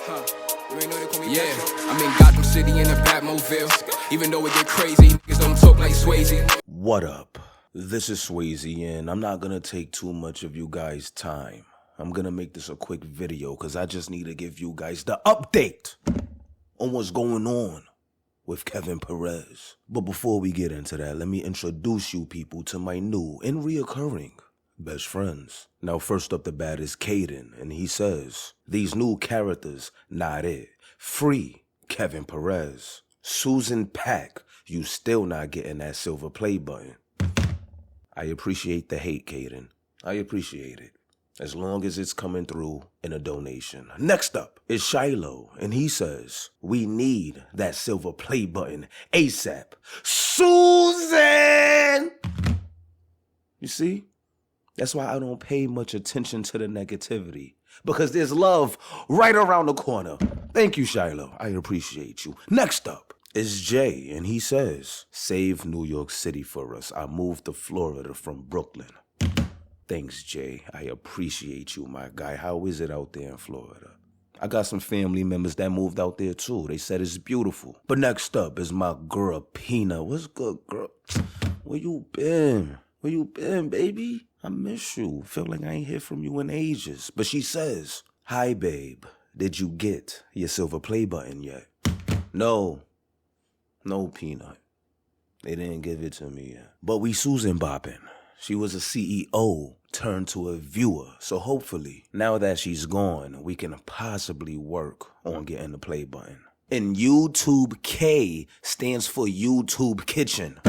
You ain't know they call me I'm in Gotham City in a Batmobile. Even though it get crazy, niggas don't talk like Swayze. What up? This is Swayze, and I'm not gonna take too much of you guys' time. I'm gonna make this a quick video because I just need to give you guys the update on what's going on with Kevin Perez. But before we get into that, let me introduce you people to my new and reoccurring best friends. Now, first up the bat is Caden, and he says, these new characters, not it. Free Kevin Perez. Susan Pack, you still not getting that silver play button. I appreciate the hate, Caden. I appreciate it, as long as it's coming through in a donation. Next up is Shiloh, and he says, we need that silver play button ASAP. Susan! You see? That's why I don't pay much attention to the negativity, because there's love right around the corner. Thank you, Shiloh. I appreciate you. Next up is Jay, and he says, save New York City for us. I moved to Florida from Brooklyn. Thanks, Jay. I appreciate you, my guy. How is it out there in Florida? I got some family members that moved out there, too. They said it's beautiful. But next up is my girl, Peanut. What's good, girl? Where you been? Where you been, baby? I miss you. Feel like I ain't heard from you in ages. But she says, hi, babe. Did you get your silver play button yet? No. No, Peanut. They didn't give it to me yet. But we Susan bopping. She was a CEO turned to a viewer. So hopefully, now that she's gone, we can possibly work on getting the play button. And YouTube K stands for YouTube Kitchen.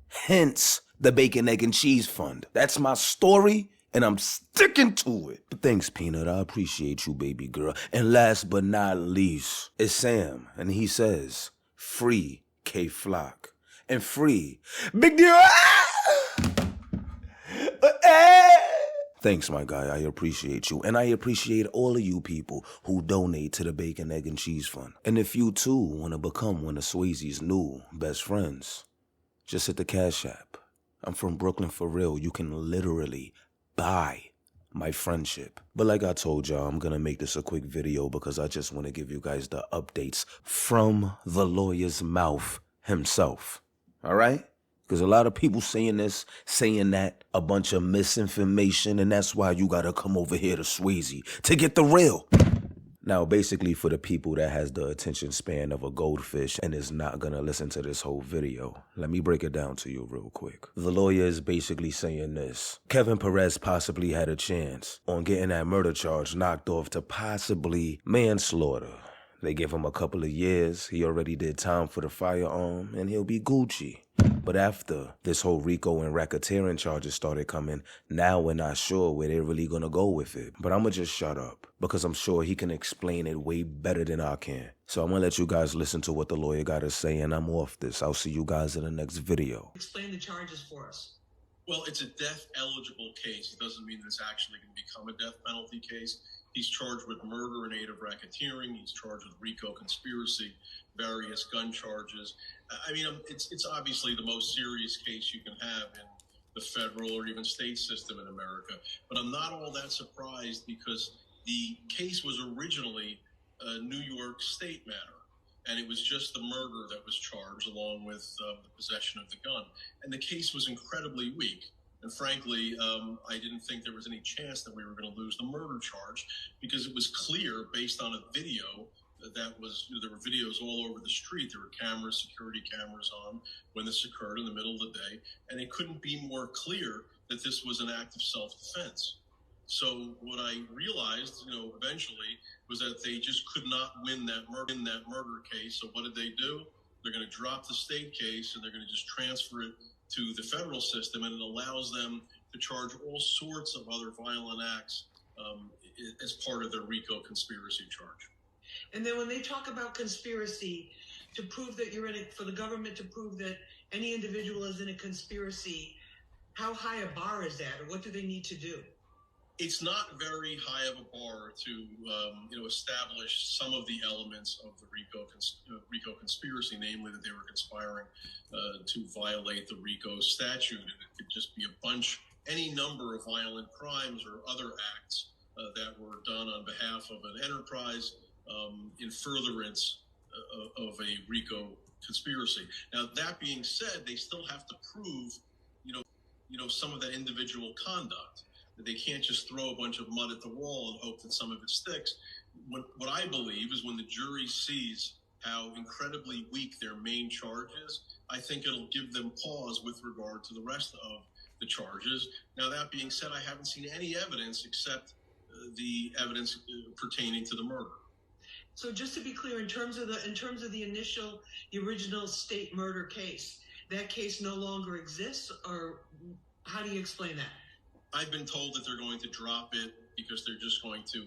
Hence, the Bacon, Egg, and Cheese Fund. That's my story, and I'm sticking to it. But thanks, Peanut. I appreciate you, baby girl. And last but not least, is Sam, and he says, free KayFlock. And free Big Deal. Thanks, my guy. I appreciate you. And I appreciate all of you people who donate to the Bacon, Egg, and Cheese Fund. And if you, too, want to become one of Swayze's new best friends, just hit the Cash App. I'm from Brooklyn for real. You can literally buy my friendship. But like I told y'all, I'm going to make this a quick video because I just want to give you guys the updates from the lawyer's mouth himself. All right? Because a lot of people saying this, saying that, a bunch of misinformation, and that's why you got to come over here to Swayze to get the real. Now, basically, for the people that has the attention span of a goldfish and is not going to listen to this whole video, let me break it down to you real quick. The lawyer is basically saying this. Kevin Perez possibly had a chance on getting that murder charge knocked off to possibly manslaughter. They give him a couple of years. He already did time for the firearm, and he'll be Gucci. But after this whole RICO and racketeering charges started coming, now we're not sure where they're really going to go with it. But I'm going to just shut up because I'm sure he can explain it way better than I can. So I'm going to let you guys listen to what the lawyer got to say, and I'm off this. I'll see you guys in the next video. Explain the charges for us. Well, it's a death-eligible case. It doesn't mean that it's actually going to become a death penalty case. He's charged with murder in aid of racketeering. He's charged with RICO conspiracy, various gun charges. I mean, it's obviously the most serious case you can have in the federal or even state system in America. But I'm not all that surprised because the case was originally a New York State matter. And it was just the murder that was charged along with the possession of the gun. And the case was incredibly weak. And frankly, I didn't think there was any chance that we were going to lose the murder charge because it was clear based on a video that was, there were videos all over the street. There were cameras, security cameras on when this occurred in the middle of the day. And it couldn't be more clear that this was an act of self-defense. So what I realized, eventually was that they just could not win that murder case. So what did they do? They're going to drop the state case and they're going to just transfer it to the federal system, and it allows them to charge all sorts of other violent acts as part of their RICO conspiracy charge. And then when they talk about conspiracy to prove that you're in it, for the government to prove that any individual is in a conspiracy, how high a bar is that, or what do they need to do? It's not very high of a bar to, establish some of the elements of the RICO conspiracy, namely that they were conspiring to violate the RICO statute. And it could just be any number of violent crimes or other acts that were done on behalf of an enterprise in furtherance of a RICO conspiracy. Now, that being said, they still have to prove, some of that individual conduct. That they can't just throw a bunch of mud at the wall and hope that some of it sticks. What I believe is when the jury sees how incredibly weak their main charge is, I think it'll give them pause with regard to the rest of the charges. Now, that being said, I haven't seen any evidence except the evidence pertaining to the murder. So just to be clear, in terms of the original state murder case, that case no longer exists, or how do you explain that? I've been told that they're going to drop it because they're just going to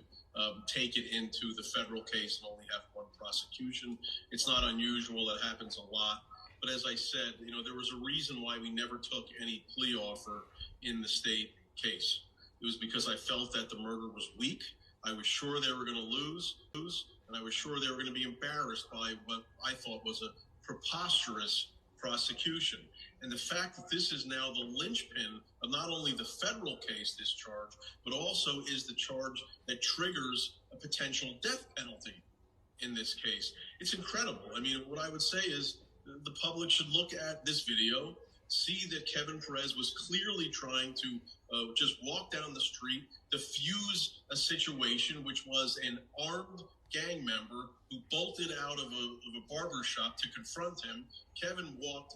take it into the federal case and only have one prosecution. It's not unusual. That happens a lot. But as I said, there was a reason why we never took any plea offer in the state case. It was because I felt that the murder was weak. I was sure they were going to lose, and I was sure they were going to be embarrassed by what I thought was a preposterous prosecution. And the fact that this is now the linchpin of not only the federal case, this charge, but also is the charge that triggers a potential death penalty in this case. It's incredible. I mean, what I would say is the public should look at this video, see that Kevin Perez was clearly trying to just walk down the street, diffuse a situation, which was an armed gang member who bolted out of a barber shop to confront him. Kevin walked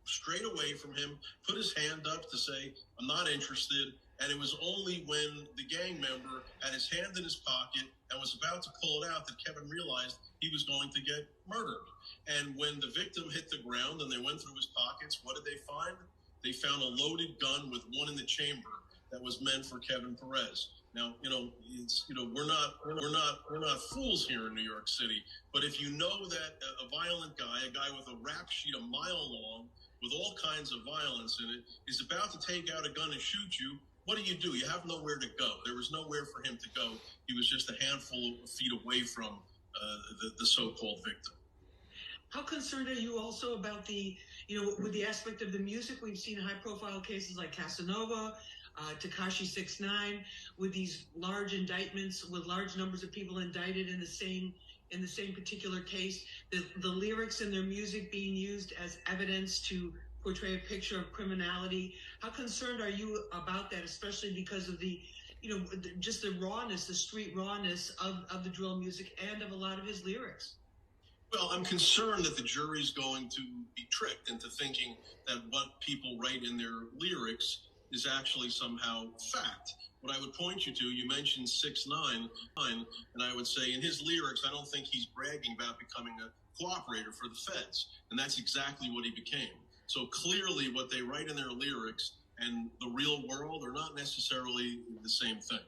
straight away from him, put his hand up to say, "I'm not interested." And it was only when the gang member had his hand in his pocket and was about to pull it out that Kevin realized he was going to get murdered. And when the victim hit the ground and they went through his pockets, what did they find? They found a loaded gun with one in the chamber that was meant for Kevin Perez. Now, we're not fools here in New York City, but if you know that a violent guy, a guy with a rap sheet a mile long with all kinds of violence in it, is about to take out a gun and shoot you, what do? You have nowhere to go. There was nowhere for him to go. He was just a handful of feet away from the so-called victim. How concerned are you also about with the aspect of the music? We've seen high-profile cases like Casanova, Tekashi 6ix9ine, with these large indictments, with large numbers of people indicted in the same particular case. The lyrics in their music being used as evidence to portray a picture of criminality. How concerned are you about that, especially because of just the rawness, the street rawness of the drill music and of a lot of his lyrics? Well, I'm concerned that the jury's going to be tricked into thinking that what people write in their lyrics is actually somehow fact. What I would point you to, you mentioned 6ix9ine, and I would say in his lyrics, I don't think he's bragging about becoming a cooperator for the feds, and that's exactly what he became. So clearly what they write in their lyrics and the real world are not necessarily the same thing.